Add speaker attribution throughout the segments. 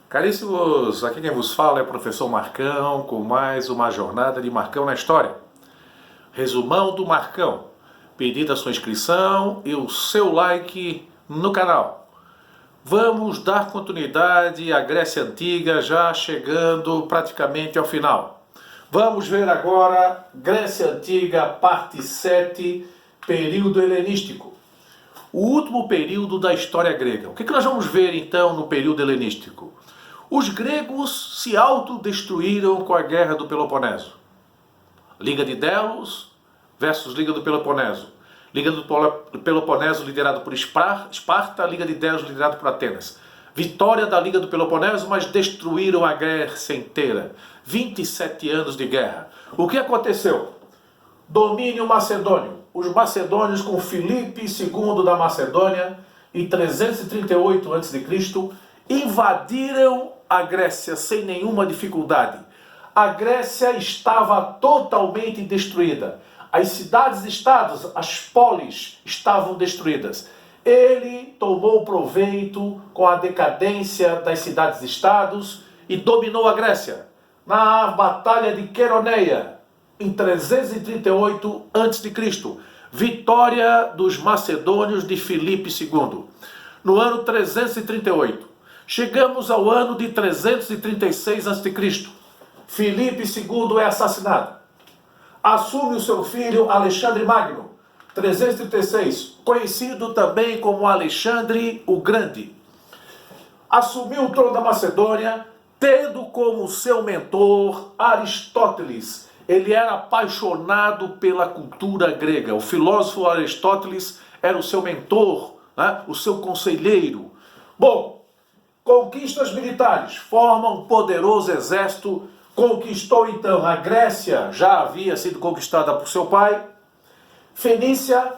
Speaker 1: Caríssimos, aqui quem vos fala é o professor Marcão, com mais uma jornada de Marcão na História. Resumão do Marcão. Pedida a sua inscrição e o seu like no canal. Vamos dar continuidade à Grécia Antiga, já chegando praticamente ao final. Vamos ver agora Grécia Antiga, parte 7, período helenístico. O último período da história grega. O que nós vamos ver então no período helenístico? Os gregos se autodestruíram com a Guerra do Peloponeso. Liga de Delos versus Liga do Peloponeso. Liga do Peloponeso liderado por Esparta, Liga de Delos liderado por Atenas. Vitória da Liga do Peloponeso, mas destruíram a Grécia inteira. 27 anos de guerra. O que aconteceu? Domínio macedônio. Os macedônios com Filipe II da Macedônia, em 338 a.C., invadiram a Grécia sem nenhuma dificuldade. A Grécia estava totalmente destruída. As cidades-estados, as polis, estavam destruídas. Ele tomou proveito com a decadência das cidades-estados e dominou a Grécia. Na Batalha de Queroneia, em 338 a.C., vitória dos macedônios de Filipe II. No ano 338, chegamos ao ano de 336 a.C. Filipe II é assassinado. Assume o seu filho Alexandre Magno, 336, conhecido também como Alexandre o Grande. Assumiu o trono da Macedônia, tendo como seu mentor Aristóteles. Ele era apaixonado pela cultura grega. O filósofo Aristóteles era o seu mentor, né? O seu conselheiro. Bom, conquistas militares, forma um poderoso exército, conquistou então a Grécia, já havia sido conquistada por seu pai, Fenícia,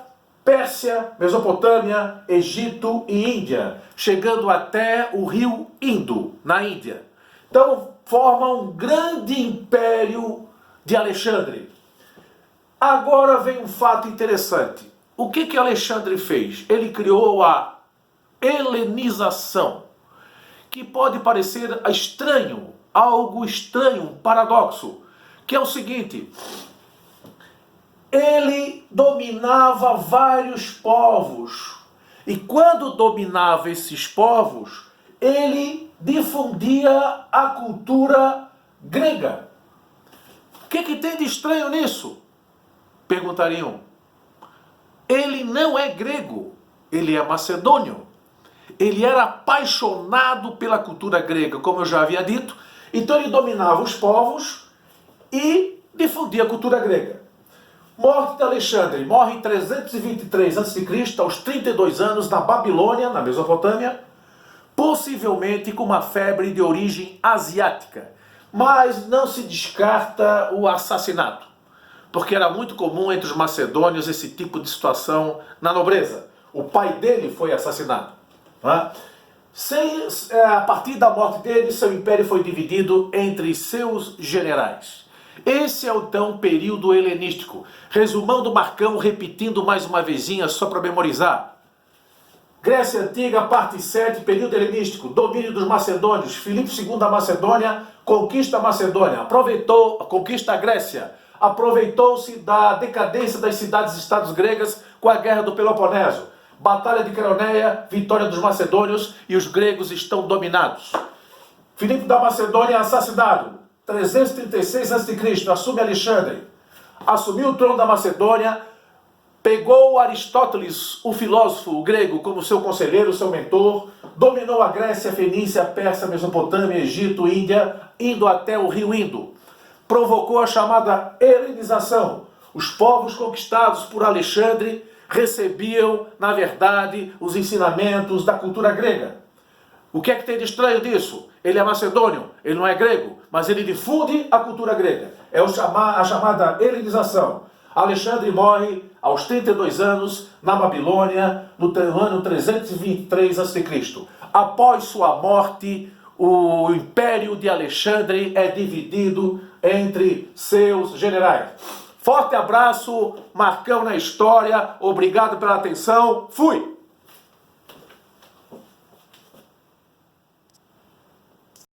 Speaker 1: Pérsia, Mesopotâmia, Egito e Índia, chegando até o rio Indo, na Índia. Então forma um grande império de Alexandre. Agora vem um fato interessante. O que Alexandre fez? Ele criou a helenização, que pode parecer estranho, algo estranho, um paradoxo, que é o seguinte: ele dominava vários povos, e quando dominava esses povos, ele difundia a cultura grega. O que tem de estranho nisso? Perguntariam. Ele não é grego, ele é macedônio. Ele era apaixonado pela cultura grega, como eu já havia dito. Então ele dominava os povos e difundia a cultura grega. Morte de Alexandre, morre em 323 a.C., aos 32 anos, na Babilônia, na Mesopotâmia, possivelmente com uma febre de origem asiática. Mas não se descarta o assassinato, porque era muito comum entre os macedônios esse tipo de situação na nobreza. O pai dele foi assassinado. A partir da morte dele, seu império foi dividido entre seus generais. Esse é então o período helenístico. Resumão do Marcão, repetindo mais uma vezinha só para memorizar. Grécia Antiga, parte 7, período helenístico, domínio dos macedônios, Filipe II da Macedônia, conquista a Macedônia, conquista a Grécia, aproveitou-se da decadência das cidades-estados gregas com a Guerra do Peloponeso. Batalha de Queroneia, vitória dos macedônios e os gregos estão dominados. Filipe da Macedônia é assassinado, 336 a.C., assume Alexandre. Assumiu o trono da Macedônia, pegou Aristóteles, o filósofo grego, como seu conselheiro, seu mentor, dominou a Grécia, Fenícia, Pérsia, Mesopotâmia, Egito, Índia, indo até o rio Indo. Provocou a chamada helenização. Os povos conquistados por Alexandre recebiam, na verdade, os ensinamentos da cultura grega. O que tem de estranho disso? Ele é macedônio, ele não é grego, mas ele difunde a cultura grega. É a chamada helenização. Alexandre morre aos 32 anos na Babilônia, no ano 323 a.C. Após sua morte, o império de Alexandre é dividido entre seus generais. Forte abraço, Marcão na História, obrigado pela atenção, fui!